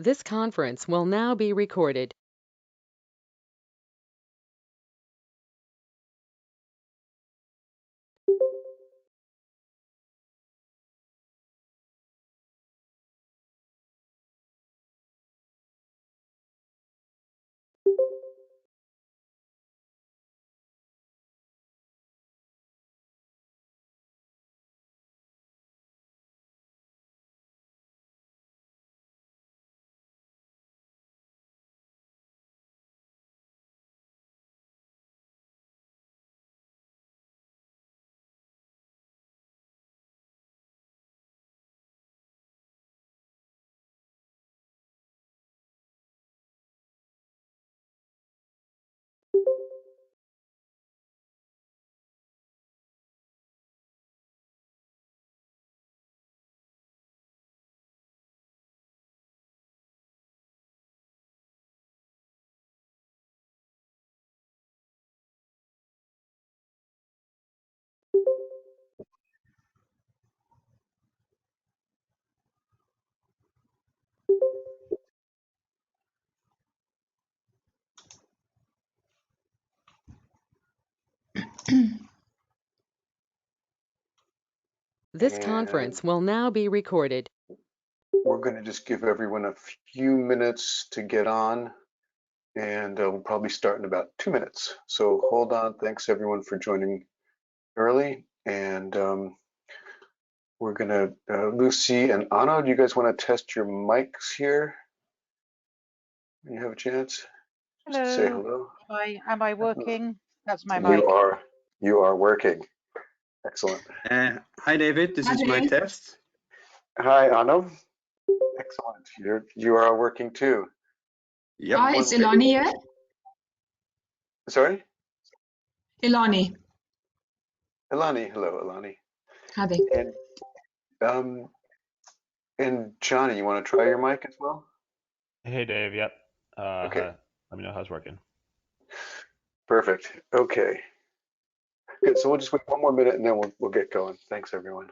This conference will now be recorded. This conference will now be recorded. We're going to just give everyone a few minutes to get on, and we'll probably start in about 2 minutes. So hold on. Thanks everyone for joining early. And we're going to, Lucy and Onno, do you guys want to test your mics here? When you have a chance? Hello. Just say hello. Am I working? That's my mic. You are working. Excellent. Hi, David. This is my test. Hi, Onno. Excellent. You are working too. Yep. Hi, is Ilani here? Sorry? Ilani. Ilani. Hello, Ilani. Hi. And Johnny, you want to try your mic as well? Hey, Dave. Yep. Okay. Let me know how it's working. Perfect. Okay. Good. So we'll just wait one more minute and then we'll get going. Thanks, everyone.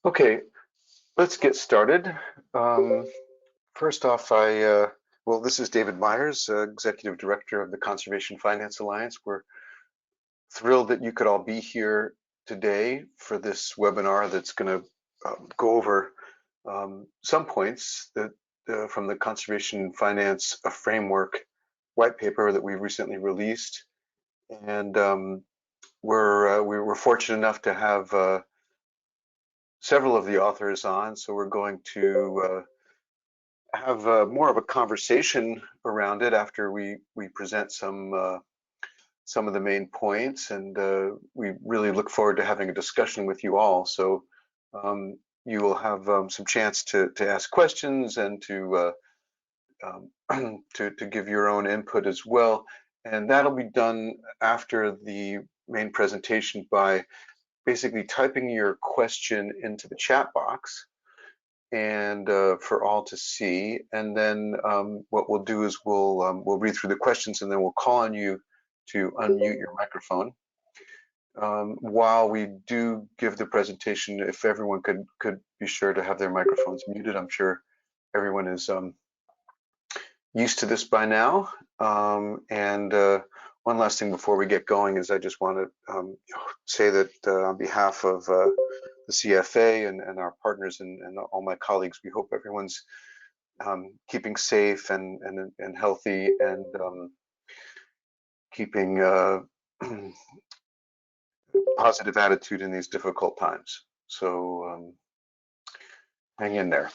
Okay, let's get started. First off, well, this is David Meyers, Executive Director of the Conservation Finance Alliance. We're thrilled that you could all be here today for this webinar that's going to go over some points that from the Conservation Finance Framework white paper that we recently released. And we were fortunate enough to have several of the authors on, so we're going to have more of a conversation around it after we present some of the main points, and we really look forward to having a discussion with you all. So you will have some chance to ask questions and to give your own input as well, and that'll be done after the main presentation by basically typing your question into the chat box and for all to see. And then what we'll do is we'll read through the questions and then we'll call on you to unmute your microphone. While we do give the presentation, if everyone could be sure to have their microphones muted. I'm sure everyone is used to this by now. One last thing before we get going is I just want to say that on behalf of the CFA and our partners and all my colleagues, we hope everyone's keeping safe and healthy and keeping positive attitude in these difficult times. So hang in there.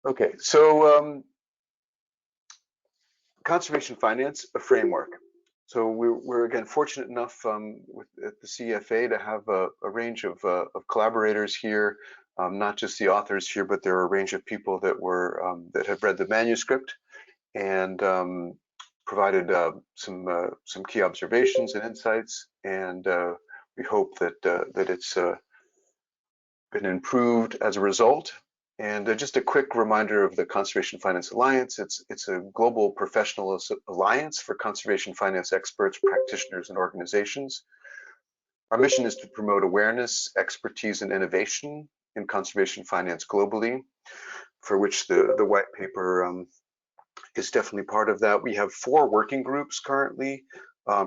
Okay, so conservation finance, a framework. So we're again fortunate enough at the CFA to have a range of collaborators here, not just the authors here, but there are a range of people that were that have read the manuscript and provided some key observations and insights. And we hope that that it's been improved as a result. And just a quick reminder of the Conservation Finance Alliance. It's a global professional alliance for conservation finance experts, practitioners, and organizations. Our mission is to promote awareness, expertise, and innovation in conservation finance globally, for which the white paper is definitely part of that. We have 4 working groups currently: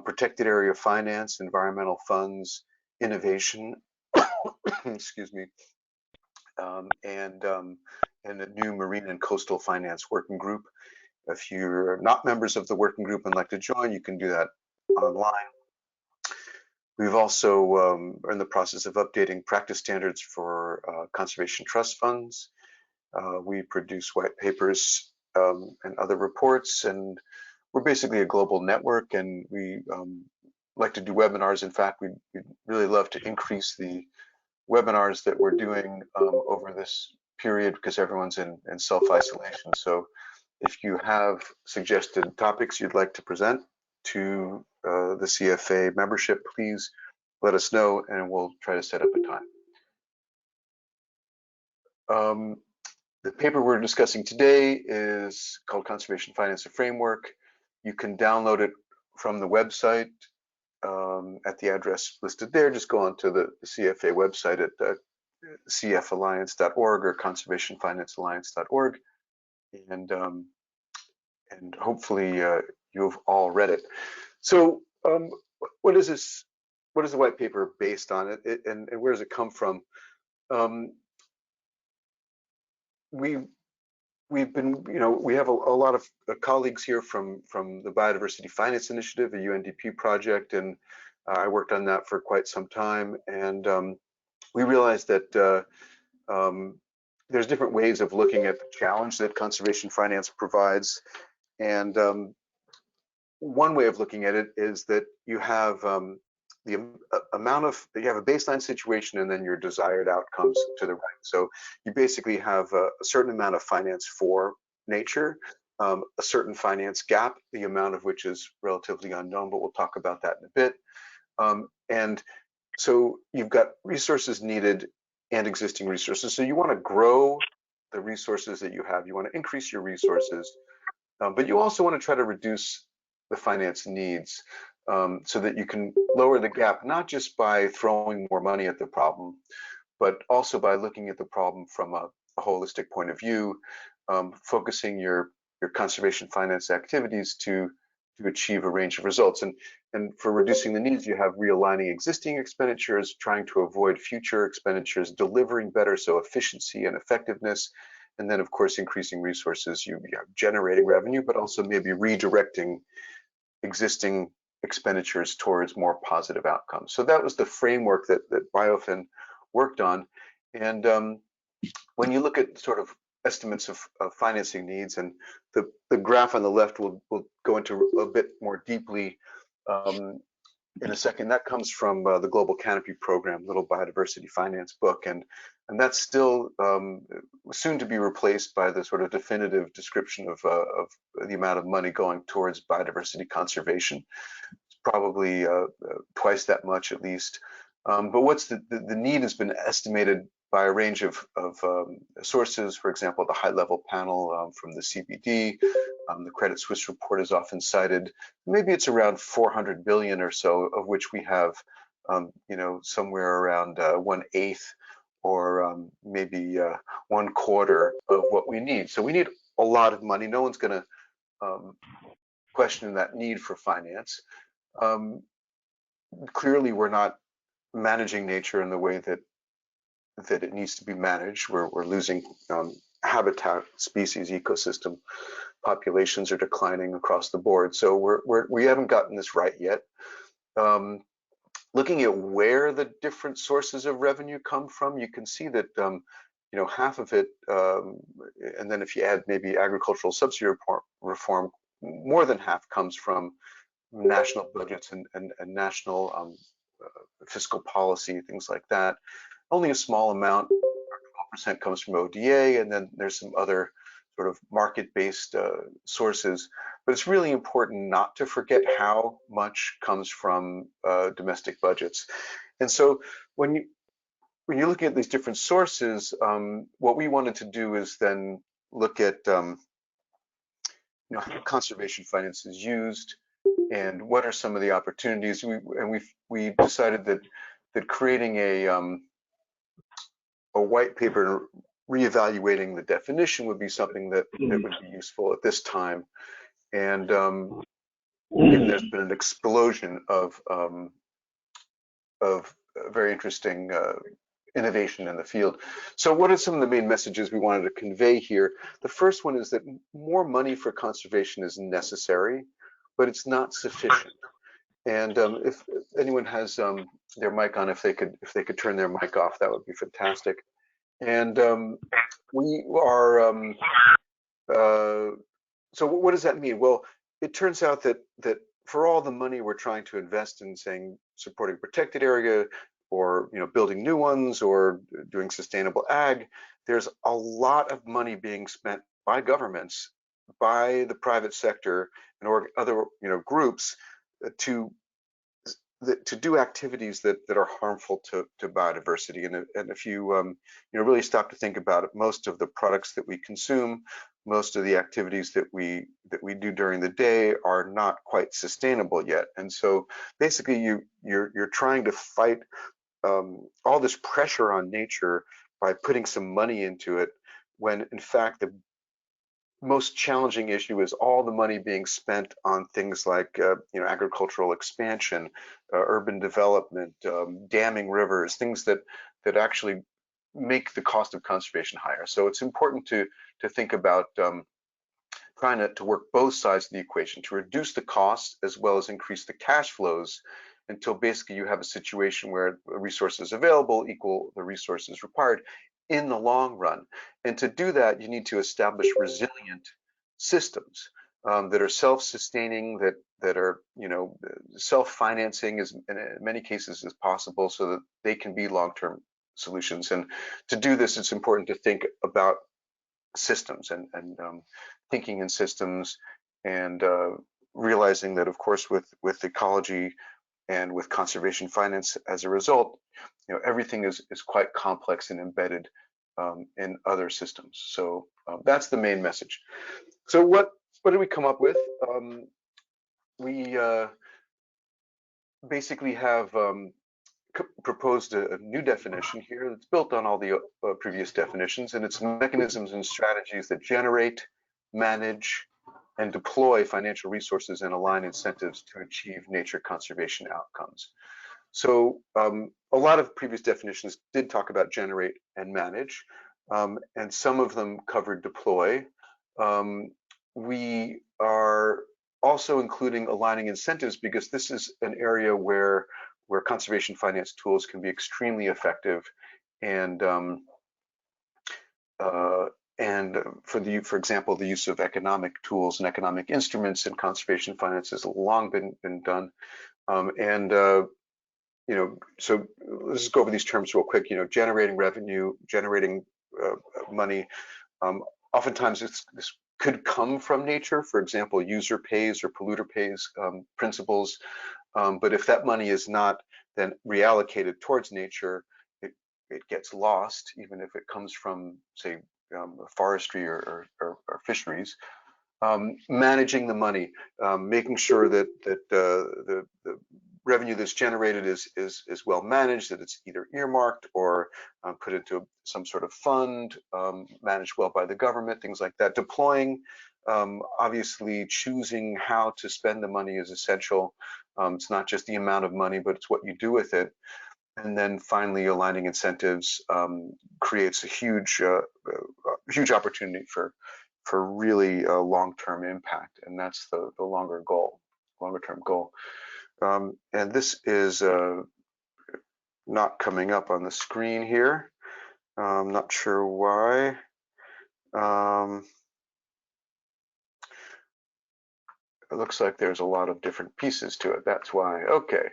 protected area finance, environmental funds, innovation, excuse me, and a new marine and coastal finance working group. If you're not members of the working group and like to join, you can do that online. We've also are in the process of updating practice standards for conservation trust funds. We produce white papers and other reports, and we're basically a global network, and we like to do webinars. In fact, we'd really love to increase the webinars that we're doing over this period because everyone's in self-isolation. So if you have suggested topics you'd like to present to the CFA membership, please let us know and we'll try to set up a time. The paper we're discussing today is called Conservation Finance: A Framework. You can download it from the website at the address listed there. Just go onto the CFA website at cfalliance.org or conservationfinancealliance.org, and hopefully you've all read it. So what is this? What is the white paper based on? And where does it come from? We've been, we have a lot of colleagues here from the Biodiversity Finance Initiative, a UNDP project, and I worked on that for quite some time. And we realized that there's different ways of looking at the challenge that conservation finance provides. And one way of looking at it is that you have you have a baseline situation and then your desired outcomes to the right. So you basically have a certain amount of finance for nature, a certain finance gap, the amount of which is relatively unknown, but we'll talk about that in a bit. And so you've got resources needed and existing resources. So you want to grow the resources that you have. You want to increase your resources, but you also want to try to reduce the finance needs so that you can lower the gap, not just by throwing more money at the problem, but also by looking at the problem from a holistic point of view, focusing your conservation finance activities to achieve a range of results. And for reducing the needs, you have realigning existing expenditures, trying to avoid future expenditures, delivering better, so efficiency and effectiveness, and then of course increasing resources. You have generating revenue, but also maybe redirecting existing expenditures towards more positive outcomes. So that was the framework that BioFin worked on. And when you look at sort of estimates of financing needs, and the graph on the left will go into a bit more deeply in a second. That comes from the Global Canopy Program, little biodiversity finance book, and that's still soon to be replaced by the sort of definitive description of the amount of money going towards biodiversity conservation. It's probably twice that much at least. But what's the need has been estimated by a range of sources. For example, the high-level panel from the CBD, the Credit Suisse report is often cited. Maybe it's around 400 billion or so, of which we have, somewhere around 1/8 or maybe 1/4 of what we need. So we need a lot of money. No one's going to question that need for finance. Clearly, we're not managing nature in the way that it needs to be managed. We're losing habitat, species, ecosystem. Populations are declining across the board. So we haven't gotten this right yet. Looking at where the different sources of revenue come from, you can see that half of it, and then if you add maybe agricultural subsidy reform more than half comes from national budgets and national fiscal policy, things like that. Only a small amount, 12%, comes from ODA, and then there's some other sort of market-based sources. But it's really important not to forget how much comes from domestic budgets. And so when you're looking at these different sources, what we wanted to do is then look at how conservation finance is used and what are some of the opportunities. We decided that creating a white paper reevaluating the definition would be something that would be useful at this time. And given there's been an explosion of very interesting innovation in the field. So what are some of the main messages we wanted to convey here? The first one is that more money for conservation is necessary, but it's not sufficient. And if anyone has their mic on, if they could turn their mic off, that would be fantastic. And we are so what does that mean? Well, it turns out that for all the money we're trying to invest in, saying supporting protected area, or building new ones, or doing sustainable ag, there's a lot of money being spent by governments, by the private sector, and other groups to do activities that are harmful to biodiversity. And if you really stop to think about it, most of the products that we consume, most of the activities that we do during the day are not quite sustainable yet. And so basically you're trying to fight all this pressure on nature by putting some money into it, when in fact the most challenging issue is all the money being spent on things like agricultural expansion, urban development, damming rivers, things that actually make the cost of conservation higher. So it's important to think about trying to work both sides of the equation to reduce the costs as well as increase the cash flows, until basically you have a situation where the resources available equal the resources required in the long run. And to do that, you need to establish resilient systems that are self-sustaining, that are self-financing as in many cases as possible, so that they can be long-term solutions. And to do this, it's important to think about systems and thinking in systems, and realizing that, of course, with ecology and with conservation finance as a result, everything is quite complex and embedded in other systems. So that's the main message. So what did we come up with? We basically have proposed a new definition here that's built on all the previous definitions, and it's mechanisms and strategies that generate, manage, and deploy financial resources and align incentives to achieve nature conservation outcomes. So a lot of previous definitions did talk about generate and manage, and some of them covered deploy. We are also including aligning incentives, because this is an area where conservation finance tools can be extremely effective, and for example, the use of economic tools and economic instruments in conservation finance has long been done. So let's just go over these terms real quick. Generating revenue, generating money. Oftentimes this could come from nature. For example, user pays or polluter pays principles. But if that money is not then reallocated towards nature, it gets lost, even if it comes from, say, forestry or fisheries. Managing the money, making sure that the revenue that's generated is well managed, that it's either earmarked or put into some sort of fund, managed well by the government, things like that. Deploying, obviously choosing how to spend the money is essential. It's not just the amount of money, but it's what you do with it. And then finally, aligning incentives creates a huge opportunity for really long-term impact, and that's the longer term goal. And this is not coming up on the screen here. I'm not sure why. it looks like there's a lot of different pieces to it. That's why. Okay.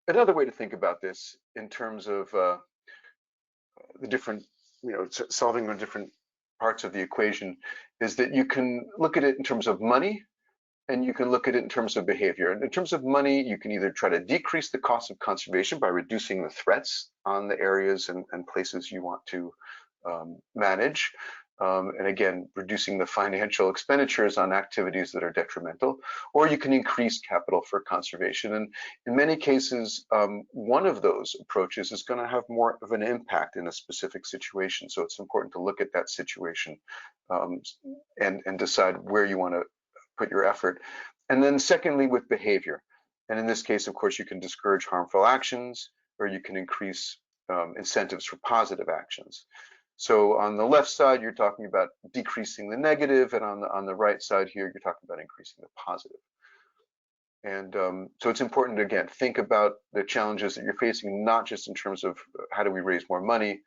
Another way to think about this in terms of the different, solving the different parts of the equation is that you can look at it in terms of money, and you can look at it in terms of behavior. And in terms of money, you can either try to decrease the cost of conservation by reducing the threats on the areas and places you want to manage. And again, reducing the financial expenditures on activities that are detrimental, or you can increase capital for conservation. And in many cases, one of those approaches is going to have more of an impact in a specific situation. So it's important to look at that situation and decide where you want to put your effort. And then secondly, with behavior. And in this case, of course, you can discourage harmful actions, or you can increase incentives for positive actions. So on the left side, you're talking about decreasing the negative, and on the right side here, you're talking about increasing the positive. And so it's important to, again, think about the challenges that you're facing, not just in terms of how do we raise more money,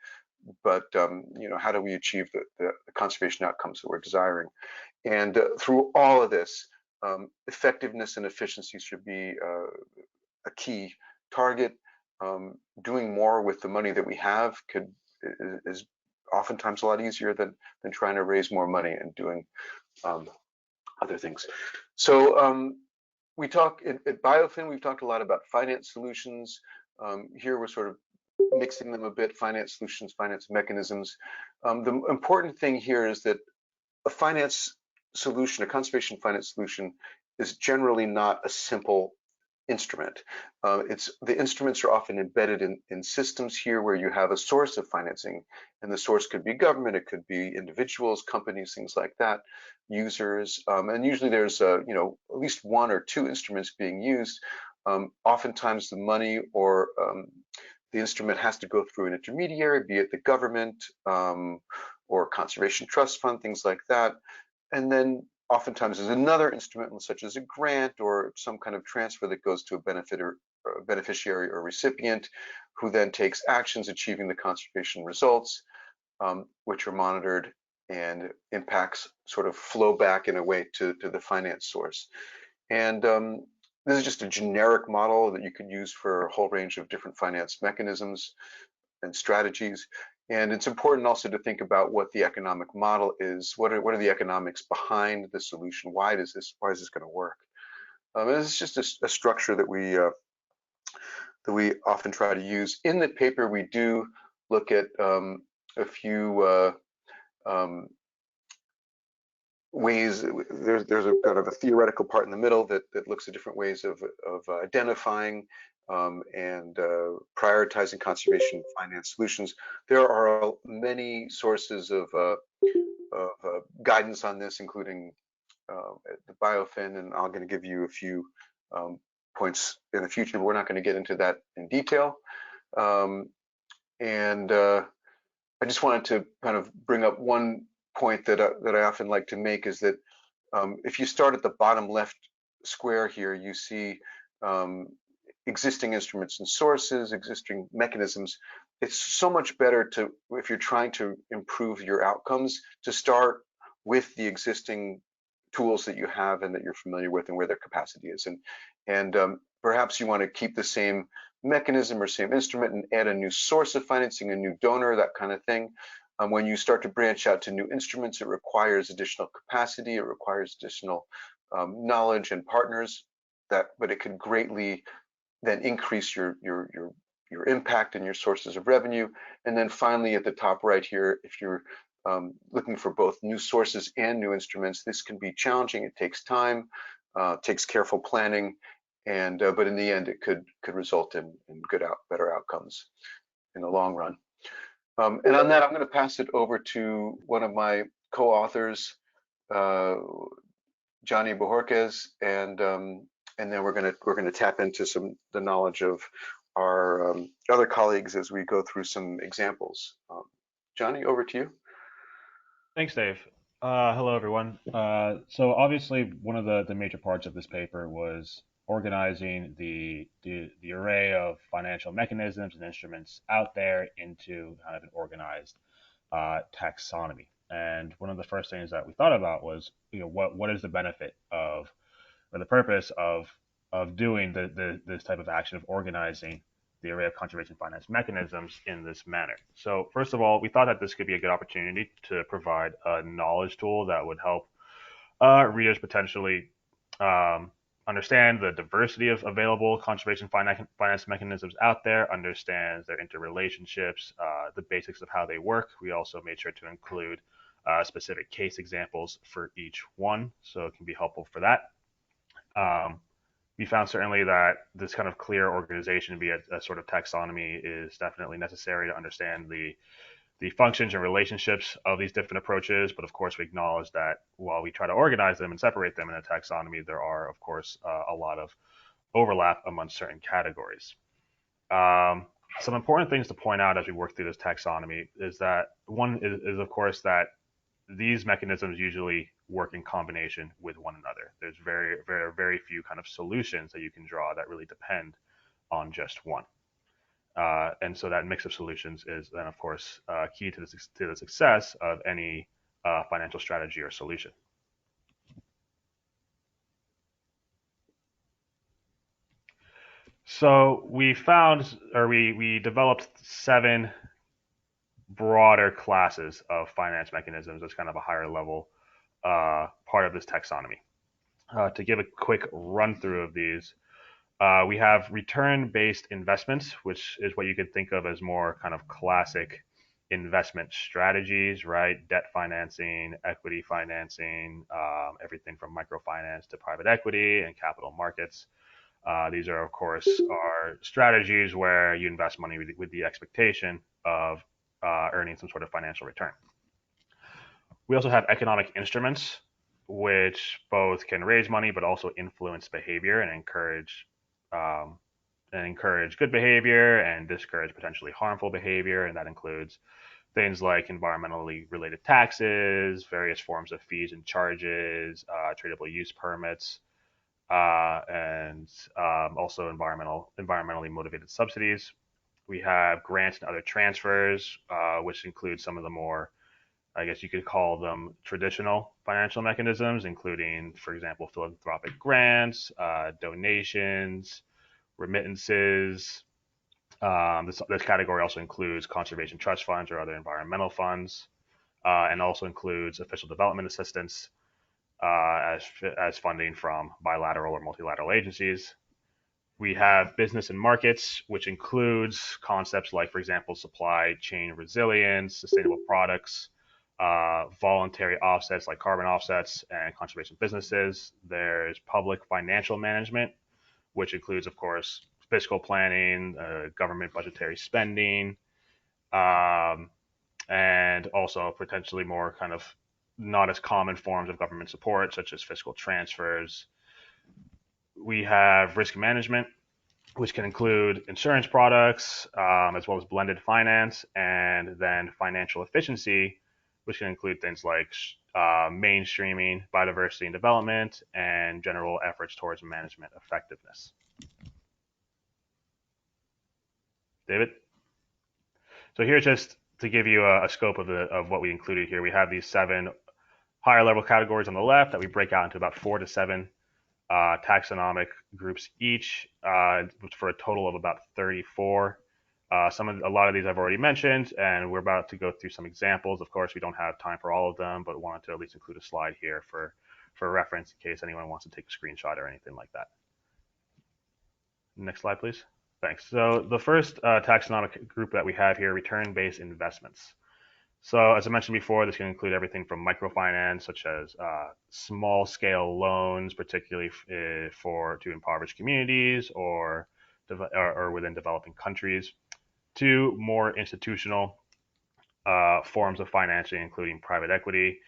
but how do we achieve the conservation outcomes that we're desiring. And through all of this, effectiveness and efficiency should be a key target. Doing more with the money that we have is oftentimes a lot easier than trying to raise more money and doing other things. So we talk at BioFin, we've talked a lot about finance solutions. Here we're sort of mixing them a bit, finance solutions, finance mechanisms. The important thing here is that a finance solution, a conservation finance solution, is generally not a simple instrument. The instruments are often embedded in systems here where you have a source of financing, and the source could be government, it could be individuals, companies, things like that, users, and usually there's at least one or two instruments being used. Oftentimes the money or the instrument has to go through an intermediary, be it the government or conservation trust fund, things like that. And then oftentimes there's another instrument, such as a grant or some kind of transfer that goes to a beneficiary or recipient, who then takes actions achieving the conservation results, which are monitored, and impacts sort of flow back in a way to the finance source. And this is just a generic model that you could use for a whole range of different finance mechanisms and strategies. And it's important also to think about what the economic model is. What are the economics behind the solution? Why is this going to work? And this is just a structure that we often try to use. In the paper, we do look at a few ways. There's a kind of a theoretical part in the middle that looks at different ways of identifying and prioritizing conservation finance solutions. There are many sources of guidance on this, including the BioFin, and I'm going to give you a few points in the future, but we're not going to get into that in detail. I just wanted to kind of bring up one point that I often like to make, is that if you start at the bottom left square here, you see existing instruments and sources, existing mechanisms. It's so much better to, if you're trying to improve your outcomes, to start with the existing tools that you have and that you're familiar with and where their capacity is. And perhaps you want to keep the same mechanism or same instrument and add a new source of financing, a new donor, that kind of thing. When you start to branch out to new instruments, it requires additional capacity, it requires additional knowledge and partners, but it could greatly then increase your impact and your sources of revenue. And then finally, at the top right here, if you're looking for both new sources and new instruments, this can be challenging. It takes time, takes careful planning, and but in the end, it could result in better outcomes in the long run. And on that, I'm going to pass it over to one of my co-authors, Johnny Bohorquez, and then we're going to tap into the knowledge of our other colleagues as we go through some examples. Johnny, over to you. Thanks, Dave. Hello, everyone. So obviously, one of the major parts of this paper was organizing the array of financial mechanisms and instruments out there into kind of an organized taxonomy. And one of the first things that we thought about was, what is the benefit of, or the purpose of doing this type of action of organizing the array of conservation finance mechanisms in this manner. So first of all, we thought that this could be a good opportunity to provide a knowledge tool that would help readers potentially understand the diversity of available conservation finance mechanisms out there, understand their interrelationships, the basics of how they work. We also made sure to include specific case examples for each one, so it can be helpful for that. We found certainly that this kind of clear organization via a sort of taxonomy is definitely necessary to understand the functions and relationships of these different approaches. But of course, we acknowledge that while we try to organize them and separate them in a taxonomy, there are, of course, a lot of overlap among certain categories. Some important things to point out as we work through this taxonomy is that one is of course, that these mechanisms usually work in combination with one another. There's very few kind of solutions that you can draw that really depend on just one. And so that mix of solutions is then, of course, key to the success of any financial strategy or solution. So we found, or we developed 7 broader classes of finance mechanisms as kind of a higher level part of this taxonomy. To give a quick run through of these, we have return-based investments, which is what you could think of as more kind of classic investment strategies, right? Debt financing, equity financing, everything from microfinance to private equity and capital markets. These are, of course, strategies where you invest money with the expectation of earning some sort of financial return. We also have economic instruments, which both can raise money but also influence behavior and encourage good behavior and discourage potentially harmful behavior. And that includes things like environmentally related taxes, various forms of fees and charges, tradable use permits, and also environmentally motivated subsidies. We have grants and other transfers, which include some of the more, I guess you could call them, traditional financial mechanisms, including, for example, philanthropic grants, donations, remittances. This category also includes conservation trust funds or other environmental funds, and also includes official development assistance as funding from bilateral or multilateral agencies. We have business and markets, which includes concepts like, for example, supply chain resilience, sustainable products, voluntary offsets like carbon offsets, and conservation businesses. There's public financial management, which includes, of course, fiscal planning, government budgetary spending, and also potentially more kind of not as common forms of government support, such as fiscal transfers. We have risk management, which can include insurance products, as well as blended finance, and then financial efficiency, which can include things like mainstreaming, biodiversity and development, and general efforts towards management effectiveness. David? So here, just to give you a scope of what we included here, we have these 7 higher level categories on the left that we break out into about 4 to 7 taxonomic groups each, for a total of about 34. A lot of these I've already mentioned, and we're about to go through some examples. Of course, we don't have time for all of them, but wanted to at least include a slide here for reference in case anyone wants to take a screenshot or anything like that. Next slide, please. Thanks. So the first taxonomic group that we have here, return-based investments. So as I mentioned before, this can include everything from microfinance, such as small-scale loans, particularly to impoverished communities or within developing countries, to more institutional forms of financing, including private equity.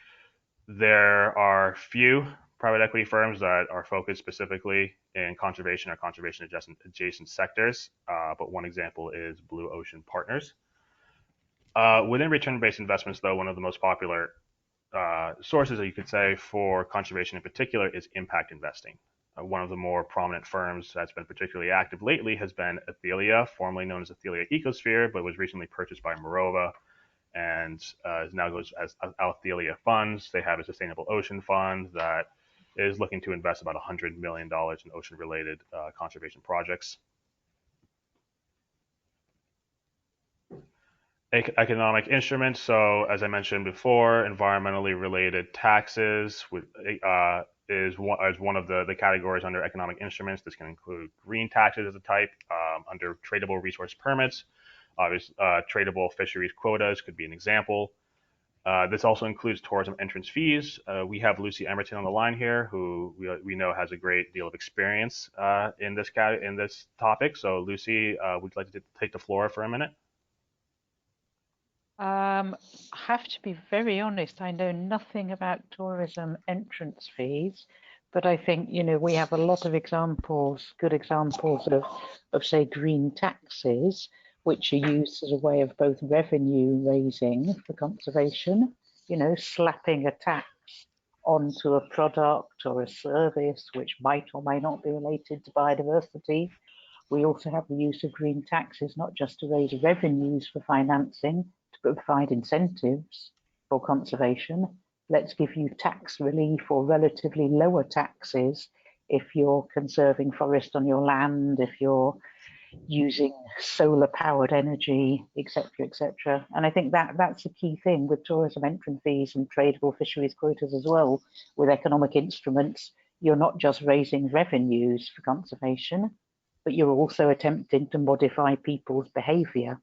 There are few private equity firms that are focused specifically in conservation or conservation adjacent sectors, but one example is Blue Ocean Partners. Within return-based investments, though, one of the most popular sources that you could say for conservation in particular is impact investing. One of the more prominent firms that's been particularly active lately has been Athelia, formerly known as Athelia Ecosphere, but was recently purchased by Morova. and now goes as Althelia Funds. They have a Sustainable Ocean Fund that is looking to invest about $100 million in ocean-related conservation projects. Economic instruments. So as I mentioned before, environmentally related taxes is one of the categories under economic instruments. This can include green taxes as a type under tradable resource permits. Obviously, tradable fisheries quotas could be an example. This also includes tourism entrance fees. We have Lucy Emerton on the line here, who we know has a great deal of experience in this topic. So Lucy, would you like to take the floor for a minute? I have to be very honest, I know nothing about tourism entrance fees, but I think, you know, we have a lot of examples, good examples of say, green taxes, which are used as a way of both revenue raising for conservation, you know, slapping a tax onto a product or a service which might or may not be related to biodiversity. We also have the use of green taxes, not just to raise revenues for financing, to provide incentives for conservation. Let's give you tax relief or relatively lower taxes if you're conserving forest on your land, if you're using solar powered energy, etc., etc. And I think that's a key thing with tourism entrance fees and tradable fisheries quotas as well. With economic instruments, you're not just raising revenues for conservation, but you're also attempting to modify people's behavior.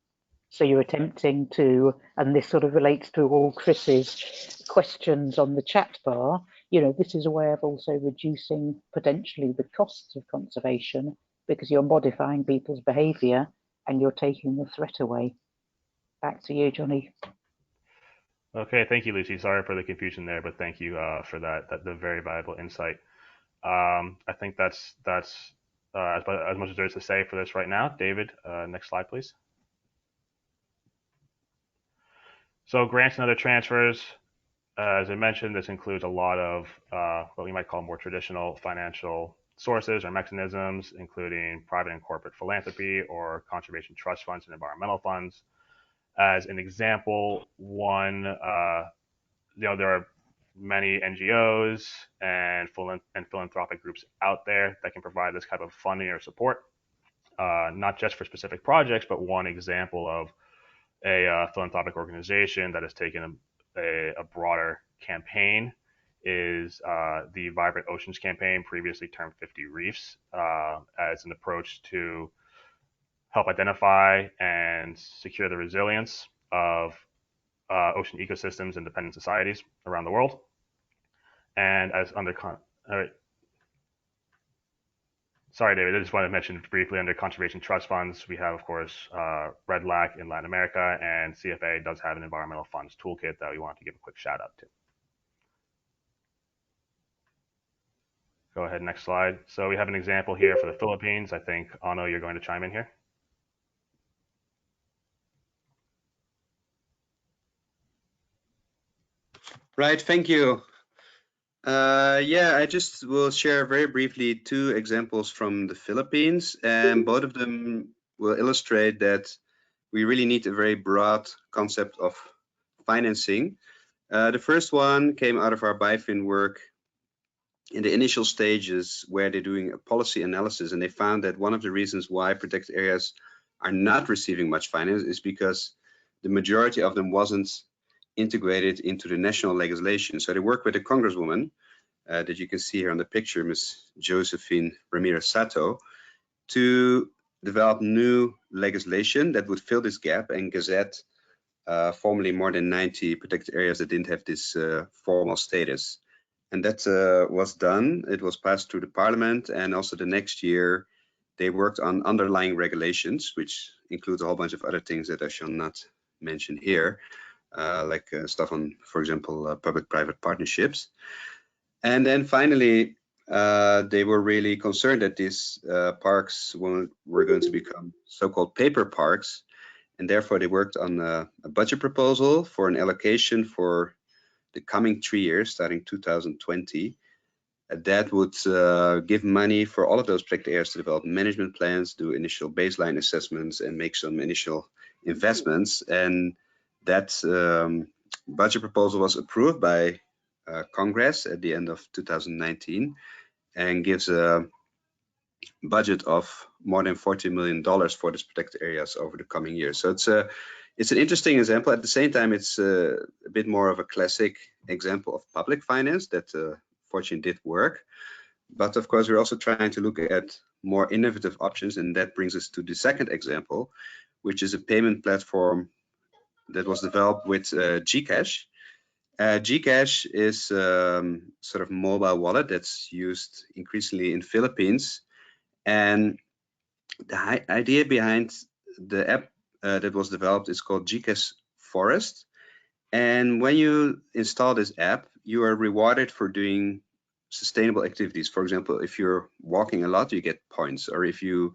So you're attempting to, and this sort of relates to all Chris's questions on the chat bar, you know, this is a way of also reducing potentially the costs of conservation because you're modifying people's behavior and you're taking the threat away. Back to you, Johnny. Okay, thank you, Lucy. Sorry for the confusion there, but thank you for the very valuable insight. I think that's as much as there is to say for this right now. David, next slide, please. So grants and other transfers, as I mentioned, this includes a lot of what we might call more traditional financial sources or mechanisms, including private and corporate philanthropy or conservation trust funds and environmental funds. As an example, one, there are many NGOs and philanthropic groups out there that can provide this type of funding or support, not just for specific projects, but one example of a philanthropic organization that has taken a broader campaign is the Vibrant Oceans campaign, previously termed 50 Reefs, as an approach to help identify and secure the resilience of ocean ecosystems and dependent societies around the world. And as sorry, David, I just want to mention briefly under conservation trust funds, we have, of course, Red LAC in Latin America, and CFA does have an environmental funds toolkit that we want to give a quick shout out to. Go ahead, next slide. So we have an example here for the Philippines. I think, Onno, you're going to chime in here. Right, thank you. Yeah, I just will share very briefly two examples from the Philippines, and both of them will illustrate that we really need a very broad concept of financing. The first one came out of our BIFIN work in the initial stages where they're doing a policy analysis, and they found that one of the reasons why protected areas are not receiving much finance is because the majority of them wasn't integrated into the national legislation. So they work with a congresswoman that you can see here on the picture, Ms. Josephine Ramirez Sato, to develop new legislation that would fill this gap and gazette formerly more than 90 protected areas that didn't have this formal status. And that was done. It was passed through the parliament, and also the next year they worked on underlying regulations, which includes a whole bunch of other things that I shall not mention here, like stuff on, for example, public-private partnerships. And then finally, they were really concerned that these parks were going to become so-called paper parks, and therefore they worked on a budget proposal for an allocation for the coming 3 years, starting 2020, that would give money for all of those protected areas to develop management plans, do initial baseline assessments, and make some initial investments. And that budget proposal was approved by Congress at the end of 2019 and gives a budget of more than $40 million for these protected areas over the coming years. So it's an interesting example. At the same time, it's a bit more of a classic example of public finance that fortunately did work. But of course, we're also trying to look at more innovative options, and that brings us to the second example, which is a payment platform that was developed with Gcash. Gcash is sort of mobile wallet that's used increasingly in Philippines, and the idea behind the app that was developed is called Gcash Forest. And when you install this app, you are rewarded for doing sustainable activities. For example, if you're walking a lot, you get points, or if you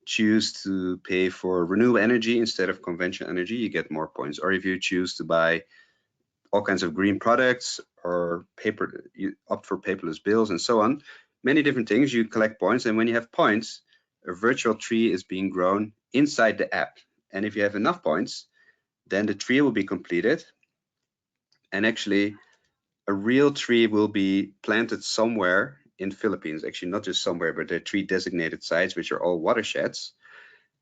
choose to pay for renewable energy instead of conventional energy, you get more points. Or if you choose to buy all kinds of green products or paper, you opt for paperless bills and so on, many different things, you collect points. And when you have points, a virtual tree is being grown inside the app. And if you have enough points, then the tree will be completed. And actually, a real tree will be planted somewhere in Philippines, actually not just somewhere, but there are 3 designated sites, which are all watersheds,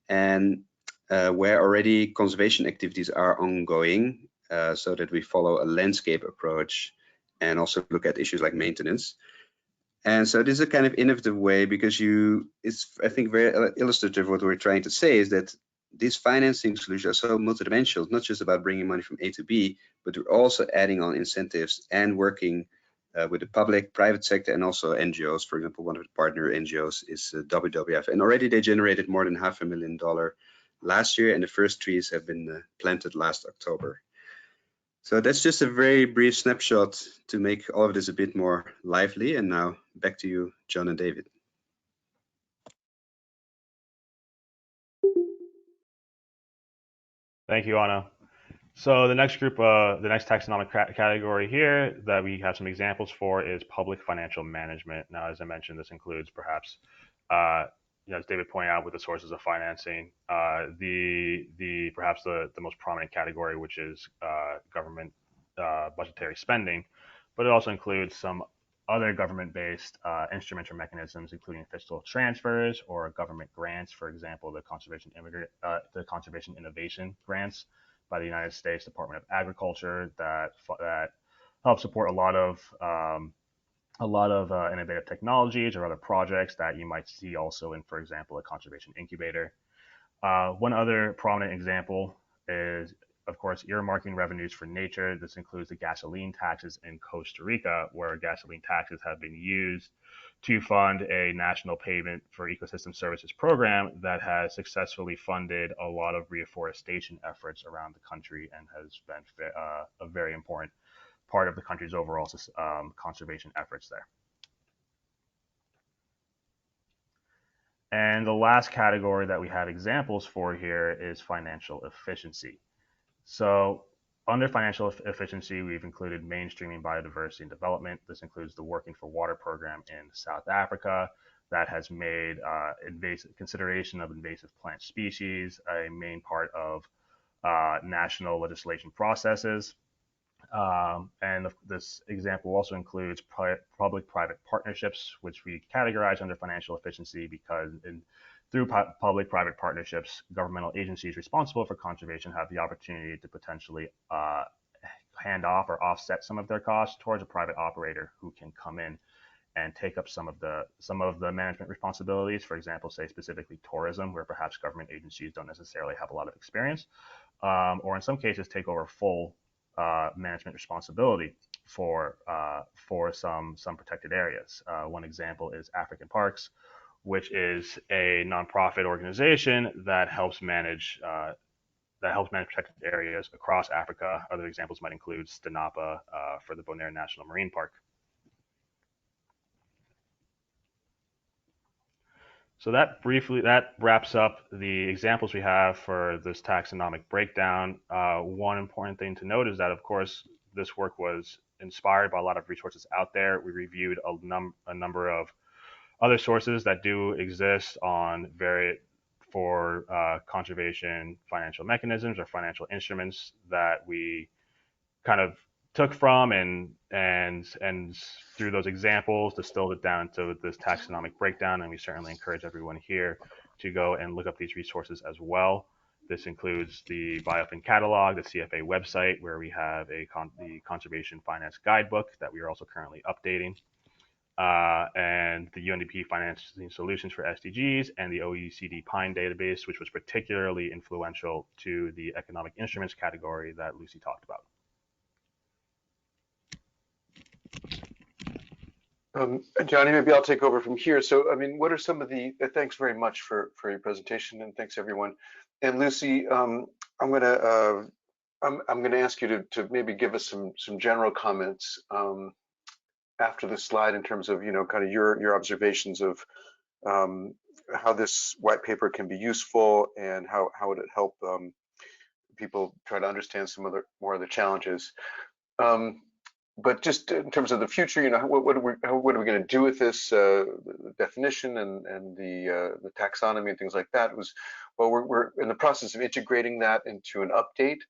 and where already conservation activities are ongoing, so that we follow a landscape approach and also look at issues like maintenance. And so this is a kind of innovative way, because it's, I think, very illustrative. What we're trying to say is that these financing solutions are so multidimensional, not just about bringing money from A to B, but we're also adding on incentives and working with the public, private sector, and also NGOs. For example, one of the partner NGOs is WWF, and already they generated more than $500,000 last year, and the first trees have been planted last October. So that's just a very brief snapshot to make all of this a bit more lively. And now back to you, John and David. Thank you, Onno. So the next group, the next taxonomic category here that we have some examples for is public financial management. Now, as I mentioned, this includes perhaps, as David pointed out, with the sources of financing, perhaps the most prominent category, which is government budgetary spending, but it also includes some other government-based instruments or mechanisms, including fiscal transfers or government grants. For example, the conservation innovation grants by the United States Department of Agriculture that help support a lot of innovative technologies or other projects that you might see also in, for example, a conservation incubator. One other prominent example is, of course, earmarking revenues for nature. This includes the gasoline taxes in Costa Rica, where gasoline taxes have been used to fund a national payment for ecosystem services program that has successfully funded a lot of reforestation efforts around the country and has been a very important part of the country's overall conservation efforts there. And the last category that we have examples for here is financial efficiency. So under financial efficiency, we've included mainstreaming biodiversity and development. This includes the Working for Water program in South Africa that has made consideration of invasive plant species a main part of national legislation processes. And this example also includes public-private partnerships, which we categorize under financial efficiency because through public-private partnerships, governmental agencies responsible for conservation have the opportunity to potentially hand off or offset some of their costs towards a private operator who can come in and take up some of the management responsibilities. For example, say specifically tourism, where perhaps government agencies don't necessarily have a lot of experience, or in some cases take over full management responsibility for some protected areas. One example is African Parks, which is a nonprofit organization that helps manage protected areas across Africa. Other examples might include Stanapa for the Bonaire National Marine Park. So that wraps up the examples we have for this taxonomic breakdown. One important thing to note is that, of course, this work was inspired by a lot of resources out there. We reviewed a number of other sources that do exist for conservation financial mechanisms or financial instruments that we kind of took from and through those examples distilled it down to this taxonomic breakdown. And we certainly encourage everyone here to go and look up these resources as well. This includes the Biofin catalog, the CFA website, where we have the Conservation Finance Guidebook that we are also currently updating, and the UNDP Financing Solutions for SDGs, and the OECD PINE database, which was particularly influential to the economic instruments category that Lucy talked about. Johnny, maybe I'll take over from here. So, I mean, what are some of the, thanks very much for your presentation, and thanks everyone. And Lucy, I'm gonna ask you to maybe give us some general comments after this slide in terms of, you know, kind of your observations of how this white paper can be useful and how would it help people try to understand some more of the challenges. But just in terms of the future, you know, what are we going to do with this definition and the taxonomy and things like that? Well, we're in the process of integrating that into an update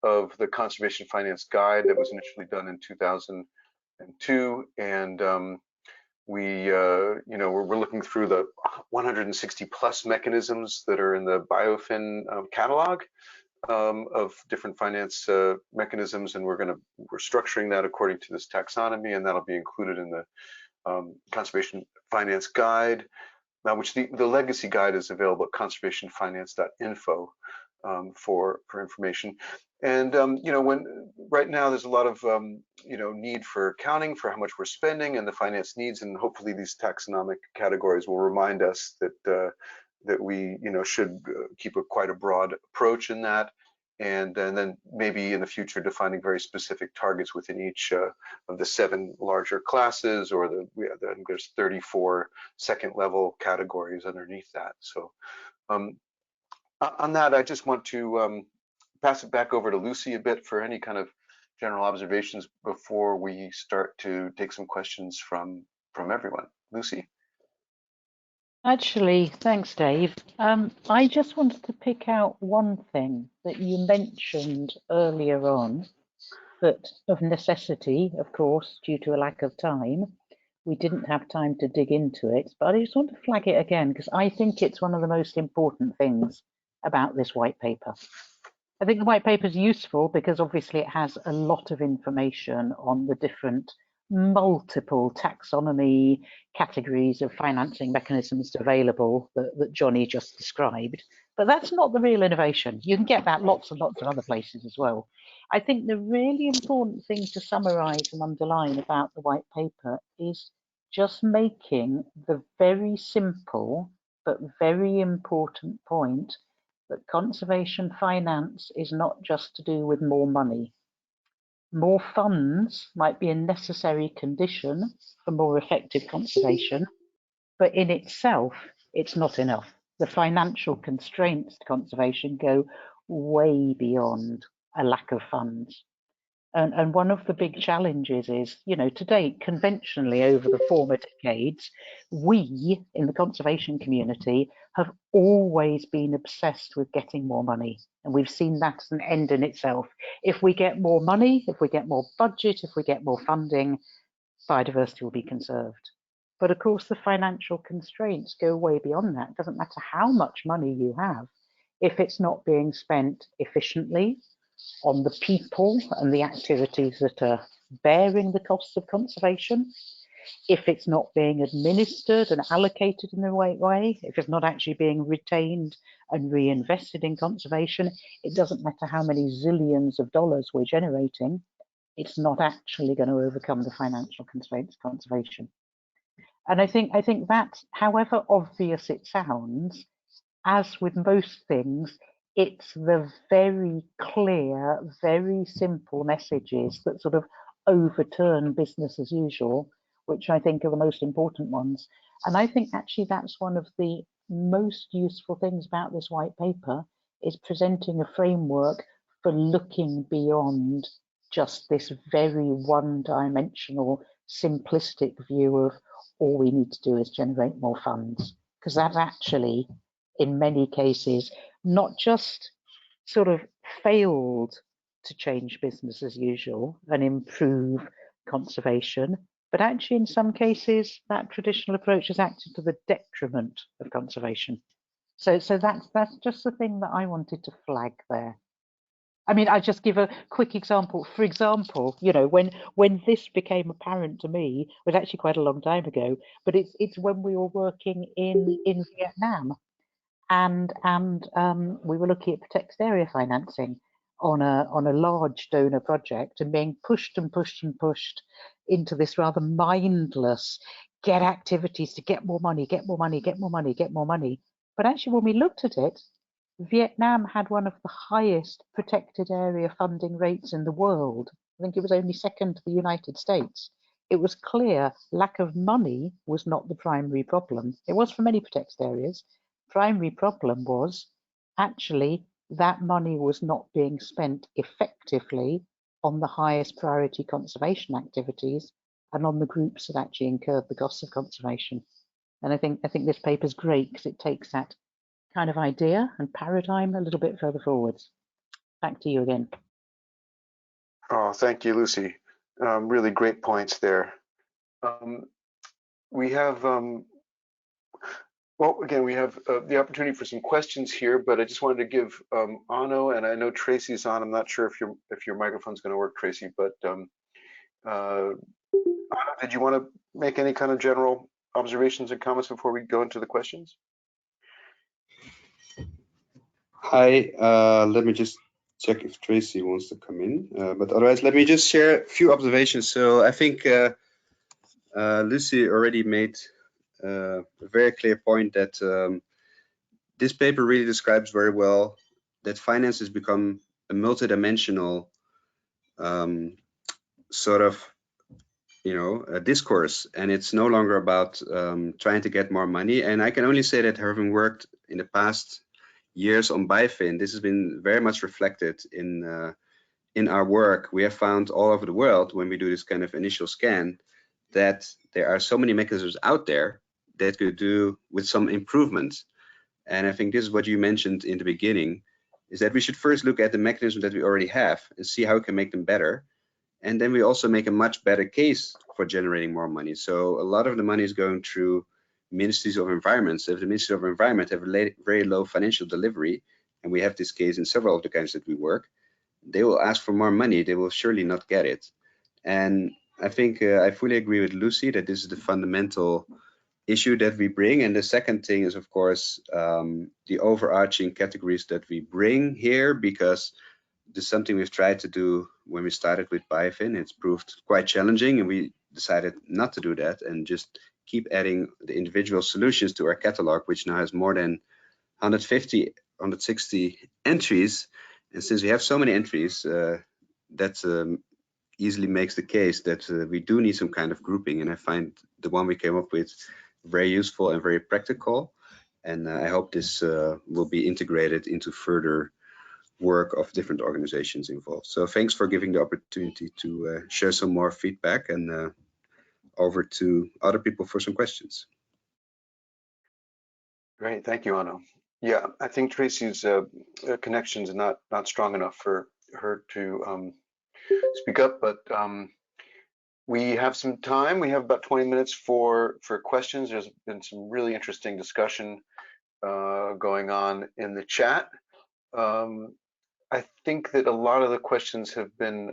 of the Conservation Finance Guide that was initially done in 2002, and you know, we're looking through the 160 plus mechanisms that are in the Biofin catalog of different finance mechanisms, and we're structuring that according to this taxonomy, and that'll be included in the Conservation Finance Guide, now which the legacy guide is available at conservationfinance.info for information. And you know, right now there's a lot of you know, need for accounting for how much we're spending and the finance needs, and hopefully these taxonomic categories will remind us that that we, you know, should keep quite a broad approach in that, and then maybe in the future defining very specific targets within each of the 7 larger classes, or I think there's 34 second level categories underneath that. So on that, I just want to pass it back over to Lucy a bit for any kind of general observations before we start to take some questions from everyone. Lucy? Actually, thanks, Dave. I just wanted to pick out one thing that you mentioned earlier on, that of necessity, of course, due to a lack of time, we didn't have time to dig into it, but I just want to flag it again because I think it's one of the most important things about this white paper. I think the white paper is useful because obviously it has a lot of information on the different multiple taxonomy categories of financing mechanisms available that Johnny just described. But that's not the real innovation. You can get that lots and lots of other places as well. I think the really important thing to summarize and underline about the white paper is just making the very simple but very important point that conservation finance is not just to do with more money. More funds might be a necessary condition for more effective conservation, but in itself, it's not enough. The financial constraints to conservation go way beyond a lack of funds. And one of the big challenges is, you know, to date, conventionally over the former decades, we in the conservation community have always been obsessed with getting more money. And we've seen that as an end in itself. If we get more money, if we get more budget, if we get more funding, biodiversity will be conserved. But of course, the financial constraints go way beyond that. It doesn't matter how much money you have, if it's not being spent efficiently on the people and the activities that are bearing the costs of conservation, if it's not being administered and allocated in the right way, if it's not actually being retained and reinvested in conservation, it doesn't matter how many zillions of dollars we're generating, it's not actually going to overcome the financial constraints of conservation. And I think that, however obvious it sounds, as with most things, it's the very clear, very simple messages that sort of overturn business as usual, which I think are the most important ones. And I think actually that's one of the most useful things about this white paper, is presenting a framework for looking beyond just this very one-dimensional, simplistic view of all we need to do is generate more funds, because that actually in many cases, not just sort of failed to change business as usual and improve conservation, but actually in some cases that traditional approach has acted to the detriment of conservation. So that's just the thing that I wanted to flag there. I mean, I just give a quick example. For example, you know, when this became apparent to me, it was actually quite a long time ago, but it's when we were working in Vietnam, and we were looking at protected area financing on a large donor project, and being pushed and pushed and pushed into this rather mindless get activities to get more money, get more money, get more money, get more money. But actually, when we looked at it, Vietnam had one of the highest protected area funding rates in the world. I think it was only second to the United States. It was clear lack of money was not the primary problem. It was for many protected areas. Primary problem was actually that money was not being spent effectively on the highest priority conservation activities and on the groups that actually incurred the costs of conservation. And I think this paper is great because it takes that kind of idea and paradigm a little bit further forwards. Back to you again. Oh, thank you, Lucy. Really great points there. We have, well, again, we have the opportunity for some questions here, but I just wanted to give Onno, and I know Tracey's on. I'm not sure if your microphone's going to work, Tracey, but Onno, did you want to make any kind of general observations and comments before we go into the questions? Hi, let me just check if Tracey wants to come in, but otherwise let me just share a few observations. So I think Lucy already made a very clear point that this paper really describes very well that finance has become a multidimensional sort of, you know, a discourse, and it's no longer about trying to get more money. And I can only say that having worked in the past years on BIFIN, this has been very much reflected in our work. We have found all over the world, when we do this kind of initial scan, that there are so many mechanisms out there that could do with some improvements. And I think this is what you mentioned in the beginning, is that we should first look at the mechanisms that we already have and see how we can make them better. And then we also make a much better case for generating more money. So a lot of the money is going through ministries of environment. So if the Ministry of Environment have a very low financial delivery, and we have this case in several of the countries that we work, they will ask for more money. They will surely not get it. And I think I fully agree with Lucy that this is the fundamental issue that we bring. And the second thing is, of course, the overarching categories that we bring here, because this is something we've tried to do when we started with BIFIN. It's proved quite challenging, and we decided not to do that and just keep adding the individual solutions to our catalog, which now has more than 150, 160 entries. And since we have so many entries, that easily makes the case that we do need some kind of grouping. And I find the one we came up with very useful and very practical. And I hope this will be integrated into further work of different organizations involved. So thanks for giving the opportunity to share some more feedback, and over to other people for some questions. Great, thank you, Onno. Yeah, I think Tracey's connection is not strong enough for her to speak up, but we have some time. We have about 20 minutes for questions. There's been some really interesting discussion going on in the chat. I think that a lot of the questions have been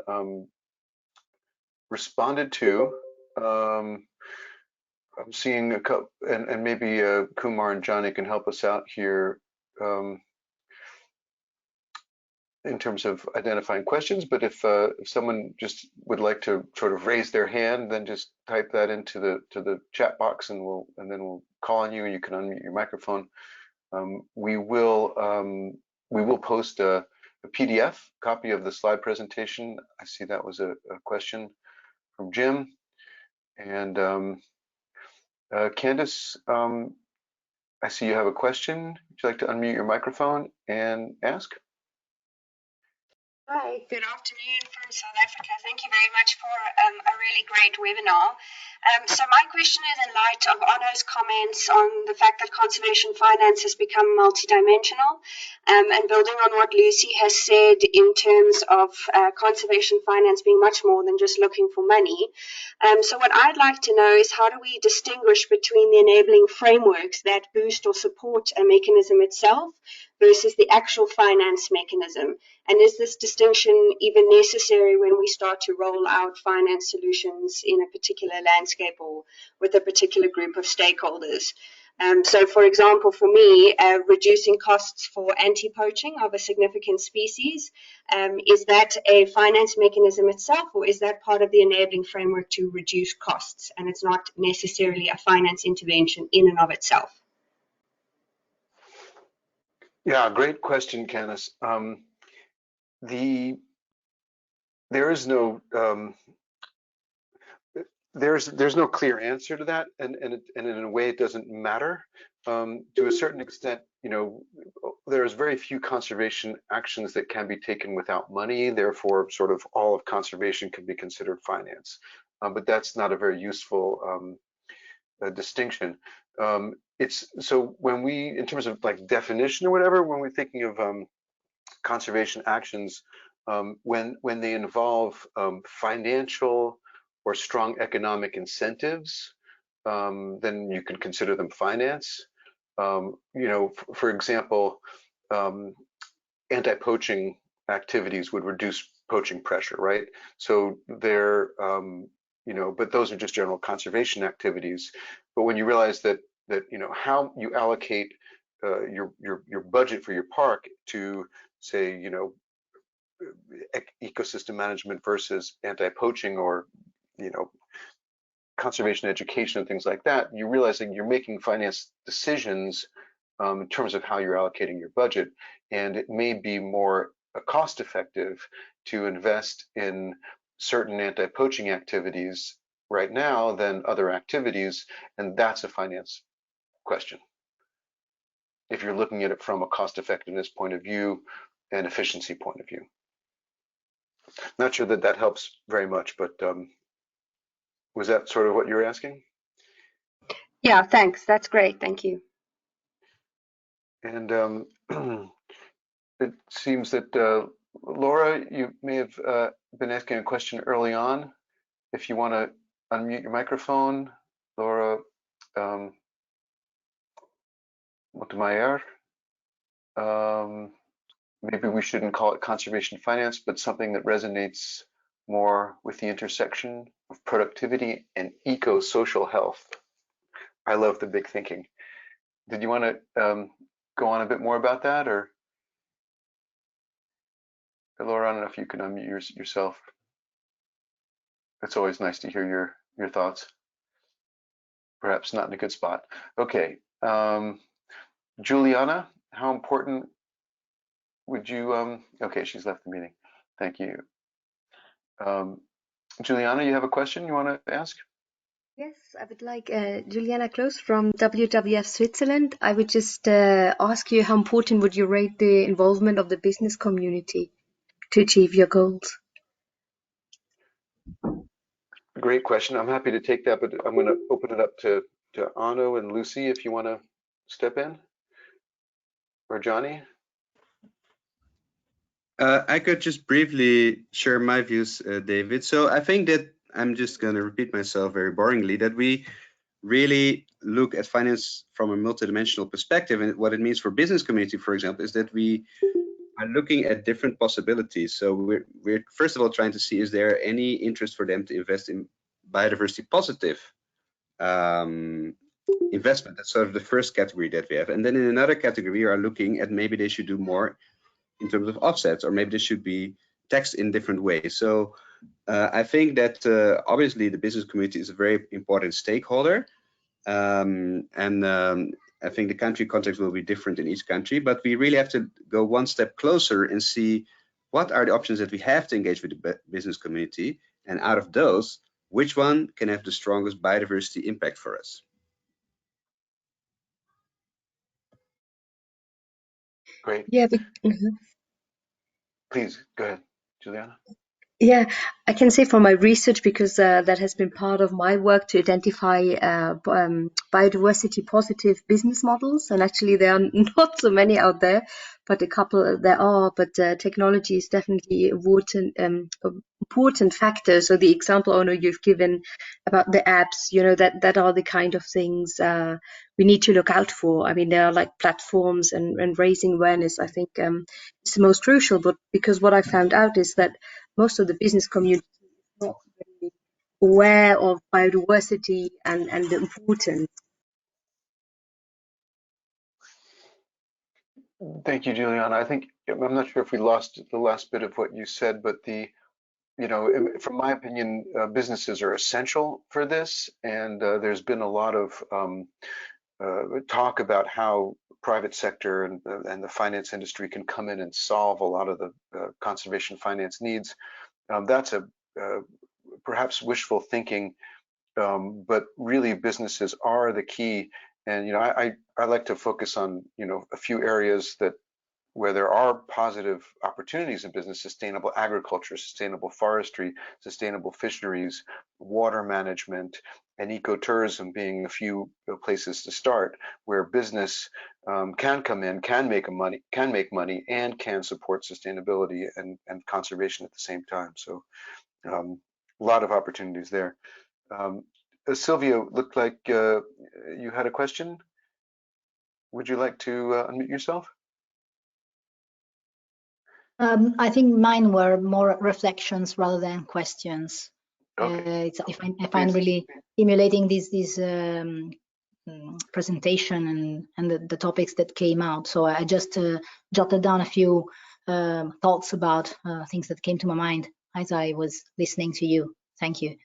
responded to. I'm seeing a couple, and maybe Kumar and Johnny can help us out here in terms of identifying questions. But if someone just would like to sort of raise their hand, then just type that into the chat box, and then we'll call on you, and you can unmute your microphone. We will post a PDF copy of the slide presentation. I see that was a question from Jim. And Candace, I see you have a question. Would you like to unmute your microphone and ask? Hi, good afternoon from South Africa. Thank you very much for a really great webinar. So my question is in light of Onno's comments on the fact that conservation finance has become multidimensional, and building on what Lucy has said in terms of conservation finance being much more than just looking for money. So what I'd like to know is, how do we distinguish between the enabling frameworks that boost or support a mechanism itself versus the actual finance mechanism? And is this distinction even necessary when we start to roll out finance solutions in a particular landscape or with a particular group of stakeholders? So, for example, for me, reducing costs for anti-poaching of a significant species, is that a finance mechanism itself, or is that part of the enabling framework to reduce costs? And it's not necessarily a finance intervention in and of itself. Yeah, great question, Candice. There's no clear answer to that, and in a way it doesn't matter. To a certain extent, there's very few conservation actions that can be taken without money. Therefore, sort of all of conservation can be considered finance, but that's not a very useful distinction. It's so when we, in terms of like definition or whatever, when we're thinking of conservation actions, when they involve financial or strong economic incentives, then you can consider them finance. For example, anti-poaching activities would reduce poaching pressure, right? So they're, but those are just general conservation activities. But when you realize that how you allocate your budget for your park to, say, ecosystem management versus anti-poaching, or conservation education and things like that, you realize that you're making finance decisions in terms of how you're allocating your budget, and it may be more cost effective to invest in certain anti-poaching activities right now than other activities, and that's a finance question if you're looking at it from a cost effectiveness point of view and efficiency point of view. Not sure that that helps very much, but was that sort of what you were asking? Yeah, thanks. That's great. Thank you. And it seems that Laura, you may have been asking a question early on. If you want to unmute your microphone, Laura Montemayor. Maybe we shouldn't call it conservation finance, but something that resonates more with the intersection of productivity and eco-social health. I love the big thinking. Did you want to go on a bit more about that, or Laura? I don't know if you can unmute yourself. It's always nice to hear your thoughts. Perhaps not in a good spot. Okay, Juliana, how important would you? Okay, she's left the meeting. Thank you. Juliana, you have a question you want to ask? Yes, I would like Juliana Close from WWF Switzerland. I would just ask you, how important would you rate the involvement of the business community to achieve your goals? Great question. I'm happy to take that, but I'm going to open it up to Onno and Lucy if you want to step in, or Johnny. I could just briefly share my views, David. So I think that I'm just going to repeat myself very boringly, that we really look at finance from a multidimensional perspective. And what it means for business community, for example, is that we are looking at different possibilities. So we're first of all trying to see, is there any interest for them to invest in biodiversity positive investment? That's sort of the first category that we have. And then in another category, we are looking at maybe they should do more in terms of offsets, or maybe this should be taxed in different ways. So I think that obviously the business community is a very important stakeholder, and I think the country context will be different in each country, but we really have to go one step closer and see what are the options that we have to engage with the business community, and out of those, which one can have the strongest biodiversity impact for us. Great. Yeah. Please go ahead. Juliana? Yeah, I can say from my research, because that has been part of my work to identify biodiversity positive business models. And actually, there are not so many out there, but a couple there are. But technology is definitely important factor. So the example, Onno, you've given about the apps, that are the kind of things we need to look out for. I mean, there are like platforms and raising awareness. I think it's the most crucial. But because what I found out is that most of the business community is not really aware of biodiversity and the importance. Thank you, Juliana. I think I'm not sure if we lost the last bit of what you said, but from my opinion, businesses are essential for this, and there's been a lot of talk about how private sector and the finance industry can come in and solve a lot of the conservation finance needs. That's perhaps wishful thinking, but really businesses are the key. And I like to focus on a few areas where there are positive opportunities in business: sustainable agriculture, sustainable forestry, sustainable fisheries, water management, and ecotourism being a few places to start, where business can come in, can make money, and can support sustainability and conservation at the same time. So a lot of opportunities there. Sylvia, looked like you had a question. Would you like to unmute yourself? I think mine were more reflections rather than questions. Okay. I find really stimulating this presentation and the topics that came out. So I just jotted down a few thoughts about things that came to my mind as I was listening to you. Thank you.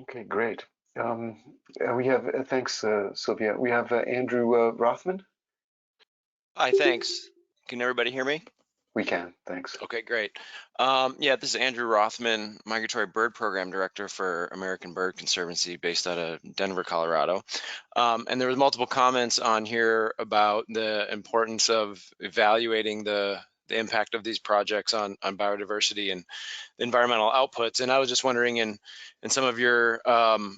Okay, great. We have, thanks, Sylvia. We have Andrew Rothman. Hi, thanks. Can everybody hear me? We can, thanks. Okay, great. Yeah, this is Andrew Rothman, Migratory Bird Program Director for American Bird Conservancy based out of Denver, Colorado. And there was multiple comments on here about the importance of evaluating the impact of these projects on biodiversity and the environmental outputs. And I was just wondering, in some of your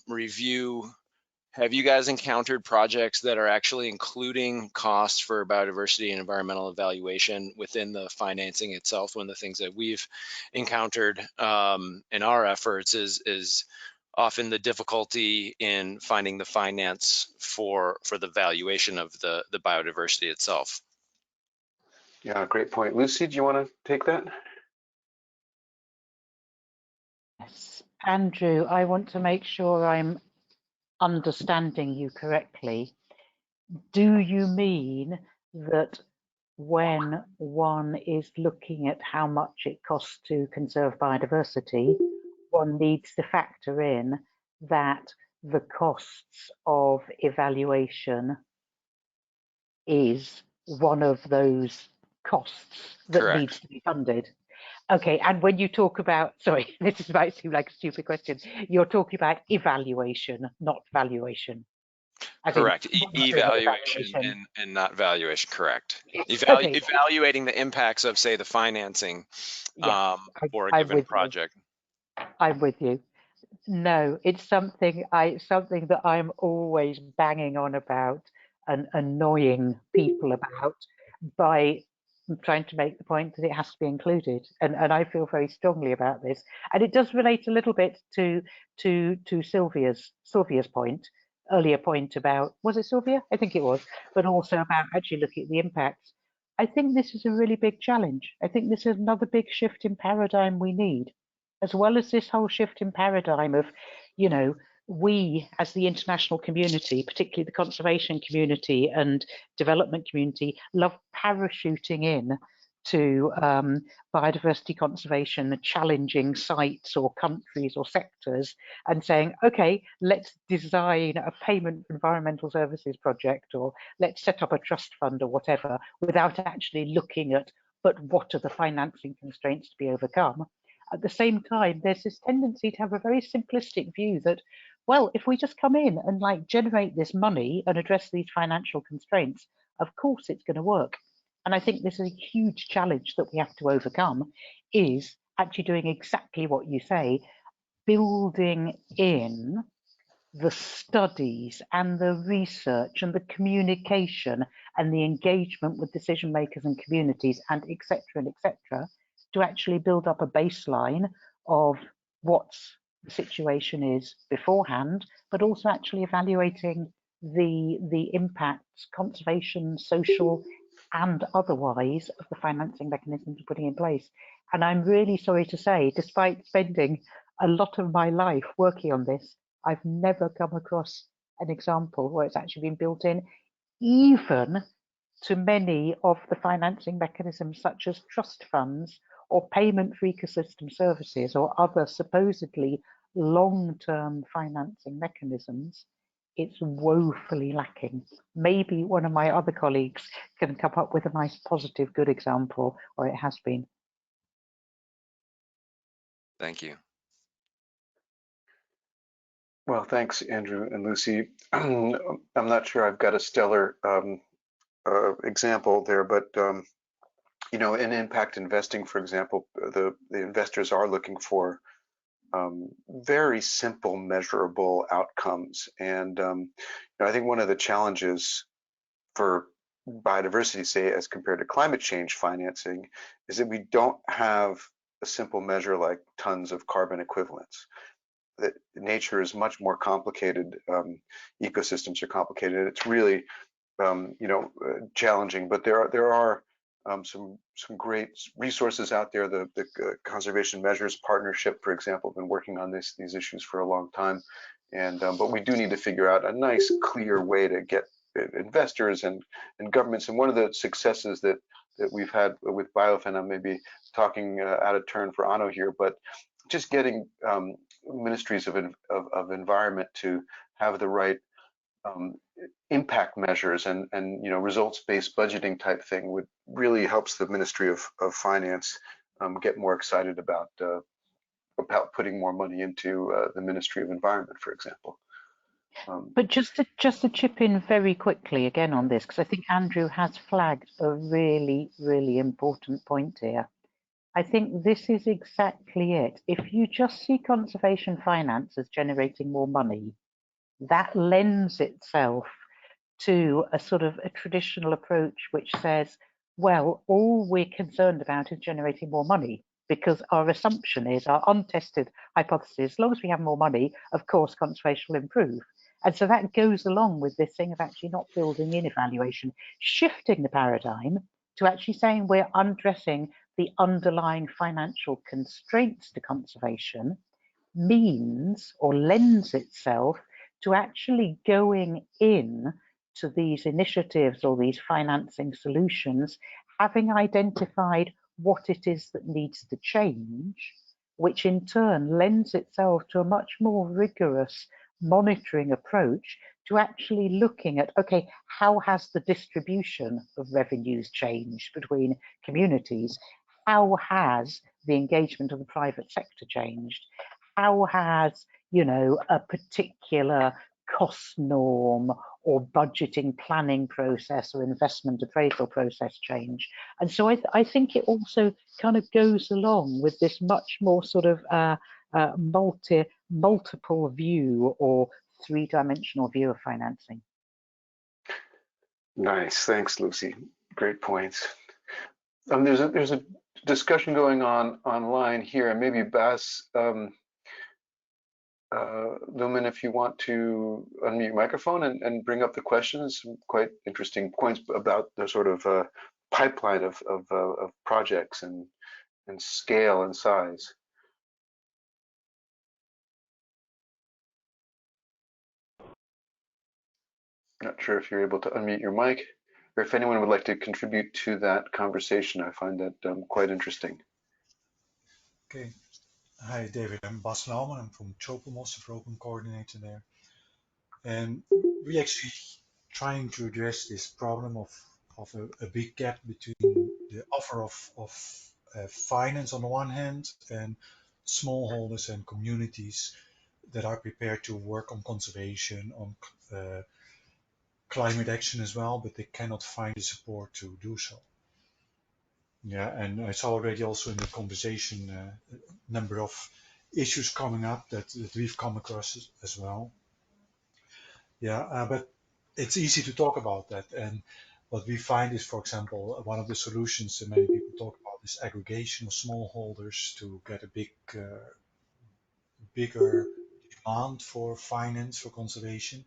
review, have you guys encountered projects that are actually including costs for biodiversity and environmental evaluation within the financing itself? One of the things that we've encountered in our efforts is often the difficulty in finding the finance for the valuation of the biodiversity itself. Yeah, great point. Lucy, do you want to take that? Yes, Andrew, I want to make sure I'm understanding you correctly. Do you mean that when one is looking at how much it costs to conserve biodiversity, one needs to factor in that the costs of evaluation is one of those costs that Correct. needs to be funded? Okay, and when you talk about, sorry, this might seem like a stupid question, you're talking about evaluation, not valuation. Correct. Evaluation and not valuation. Correct. Okay. Evaluating the impacts of, say, the financing for a given project. I'm with you. No, it's something that I'm always banging on about and annoying people about by trying to make the point that it has to be included, and I feel very strongly about this, and it does relate a little bit to Sylvia's earlier point about, was it Sylvia? I think it was, but also about actually looking at the impacts. I think this is a really big challenge. I think this is another big shift in paradigm we need, as well as this whole shift in paradigm of, we as the international community, particularly the conservation community and development community, love parachuting in to biodiversity conservation, challenging sites or countries or sectors and saying, okay, let's design a payment for environmental services project, or let's set up a trust fund or whatever, without actually looking at, but what are the financing constraints to be overcome? At the same time, there's this tendency to have a very simplistic view that, well, if we just come in and generate this money and address these financial constraints, of course it's going to work. And I think this is a huge challenge that we have to overcome, is actually doing exactly what you say, building in the studies and the research and the communication and the engagement with decision makers and communities and et cetera, to actually build up a baseline of what the situation is beforehand, but also actually evaluating the impacts, conservation, social, and otherwise, of the financing mechanisms we're putting in place. And I'm really sorry to say, despite spending a lot of my life working on this, I've never come across an example where it's actually been built in, even to many of the financing mechanisms such as trust funds or payment for ecosystem services or other supposedly long-term financing mechanisms. It's woefully lacking. Maybe one of my other colleagues can come up with a nice, positive, good example, or it has been. Thank you. Well, thanks, Andrew and Lucy. I'm not sure I've got a stellar example there, but you know, in impact investing, for example, the investors are looking for very simple, measurable outcomes. And you know, I think one of the challenges for biodiversity, say, as compared to climate change financing, is that we don't have a simple measure like tons of carbon equivalents. That nature is much more complicated. Ecosystems are complicated. It's really you know, challenging, but there are some great resources out there. The Conservation Measures Partnership, for example, have been working on these issues for a long time, and but we do need to figure out a nice, clear way to get investors and governments. And one of the successes that we've had with BioFin, I'm maybe talking out of turn for Onno here, but just getting ministries of environment to have the right impact measures and you know, results-based budgeting type thing would really helps the Ministry of Finance get more excited about putting more money into the Ministry of Environment, for example. But just to chip in very quickly again on this, because I think Andrew has flagged a really, really important point here. I think this is exactly it. If you just see conservation finance as generating more money, that lends itself to a sort of a traditional approach which says, well, all we're concerned about is generating more money, because our assumption is, our untested hypothesis, as long as we have more money, of course, conservation will improve. And so that goes along with this thing of actually not building in evaluation, shifting the paradigm to actually saying we're addressing the underlying financial constraints to conservation, means or lends itself to actually going in to these initiatives or these financing solutions, having identified what it is that needs to change, which in turn lends itself to a much more rigorous monitoring approach to actually looking at, okay, how has the distribution of revenues changed between communities? How has the engagement of the private sector changed? How has, you know, a particular cost norm or budgeting planning process or investment appraisal process change? And so I think it also kind of goes along with this much more sort of multiple view or three-dimensional view of financing. Nice, thanks, Lucy. Great points. There's a discussion going on online here, and maybe Bas Lumen, if you want to unmute your microphone and bring up the questions. Some quite interesting points about the sort of pipeline of projects and scale and size. Not sure if you're able to unmute your mic, or if anyone would like to contribute to that conversation. I find that quite interesting. Okay. Hi, David. I'm Bas Lauman. I'm from Chopamos, the program coordinator there. And we actually trying to address this problem of a big gap between the offer of finance on the one hand and smallholders and communities that are prepared to work on conservation, on climate action as well, but they cannot find the support to do so. Yeah, and I saw already also in the conversation a number of issues coming up that we've come across as well. Yeah, but it's easy to talk about that. And what we find is, for example, one of the solutions that many people talk about is aggregation of smallholders to get a bigger demand for finance for conservation.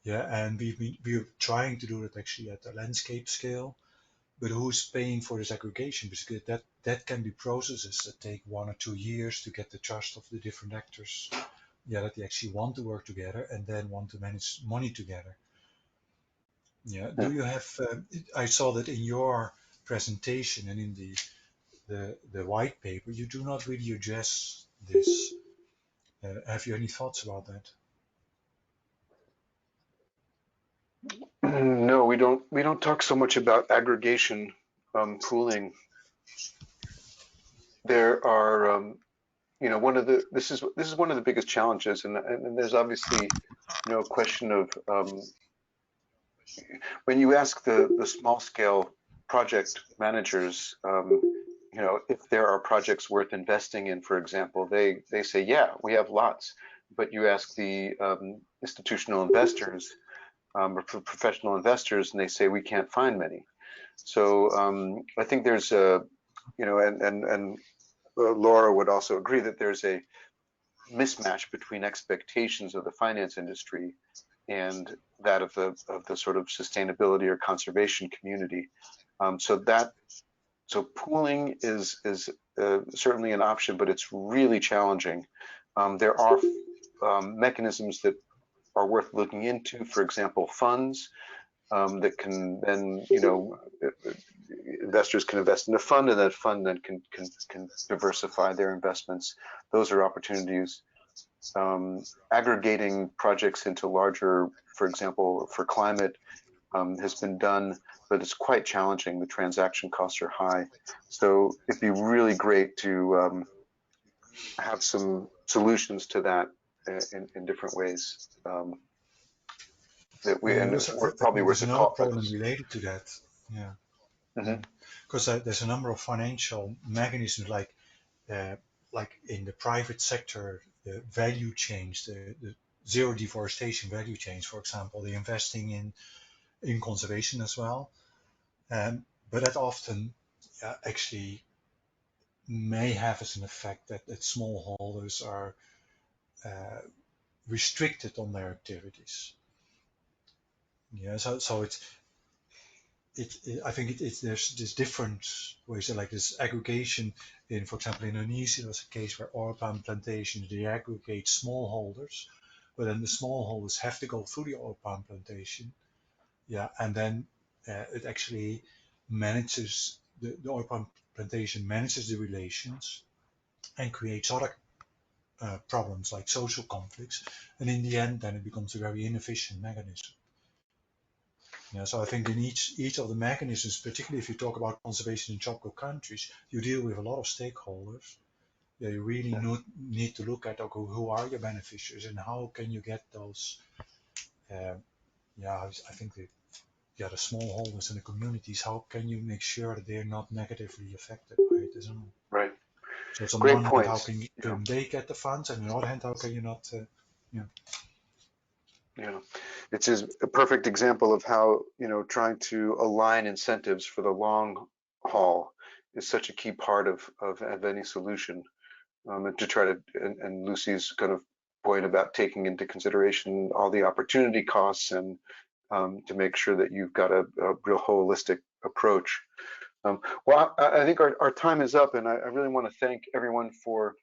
Yeah, and we're trying to do that actually at the landscape scale. But who's paying for this aggregation? Because that can be processes that take 1 or 2 years to get the trust of the different actors. Yeah, that they actually want to work together and then want to manage money together. Yeah. Do you have? I saw that in your presentation and in the white paper, you do not really address this. Have you any thoughts about that? No, we don't. We don't talk so much about aggregation, pooling. There are, one of the this is one of the biggest challenges, and there's obviously no question of when you ask the small scale project managers, if there are projects worth investing in, for example, they say, yeah, we have lots. But you ask the institutional investors or professional investors, and they say we can't find many. So I think there's a, and Laura would also agree that there's a mismatch between expectations of the finance industry and that of the sort of sustainability or conservation community. So pooling is certainly an option, but it's really challenging. There are mechanisms that are worth looking into. For example, funds that can then, investors can invest in a fund, and that fund then can diversify their investments. Those are opportunities. Aggregating projects into larger, for example, for climate, has been done, but it's quite challenging. The transaction costs are high. So it'd be really great to have some solutions to that in different ways. That we, and it's probably worth There's a another call. problem related to that. Yeah. Because there's a number of financial mechanisms like in the private sector, the value chains, the zero deforestation value chains, for example, they're investing in conservation as well. But that often actually may have as an effect that smallholders are restricted on their activities. Yeah, so I think there's this different ways, like this aggregation in, for example, in Indonesia, there's a case where oil palm plantations, they aggregate smallholders, but then the smallholders have to go through the oil palm plantation. Yeah, and then it actually manages, the oil palm plantation manages the relations and creates other problems like social conflicts. And in the end, then it becomes a very inefficient mechanism. Yeah, so I think in each of the mechanisms, particularly if you talk about conservation in tropical countries, you deal with a lot of stakeholders. Yeah, you really need to look at, okay, who are your beneficiaries and how can you get those, I think the smallholders and the communities, how can you make sure that they're not negatively affected by it as well? Right. So it's on Great one hand, how points. can they get the funds, and on the other hand, how can you not, Yeah, it's a perfect example of how, trying to align incentives for the long haul is such a key part of any solution. And to try to, and Lucy's kind of point about taking into consideration all the opportunity costs and to make sure that you've got a real holistic approach. Well, I think our time is up, and I really want to thank everyone for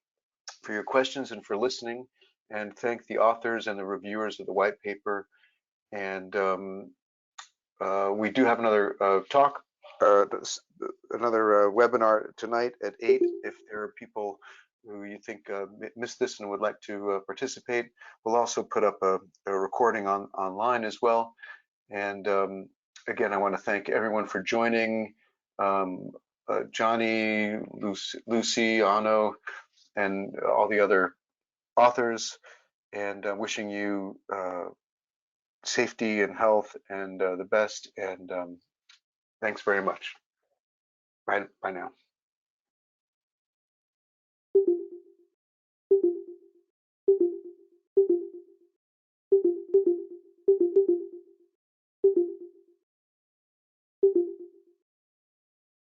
your questions and for listening, and thank the authors and the reviewers of the white paper. And we do have another talk, another webinar tonight at 8. If there are people who you think missed this and would like to participate, we'll also put up a recording online as well. And again, I want to thank everyone for joining. Johnny, Lucy, Onno, and all the other authors, and wishing you safety and health and the best. And thanks very much. Bye now.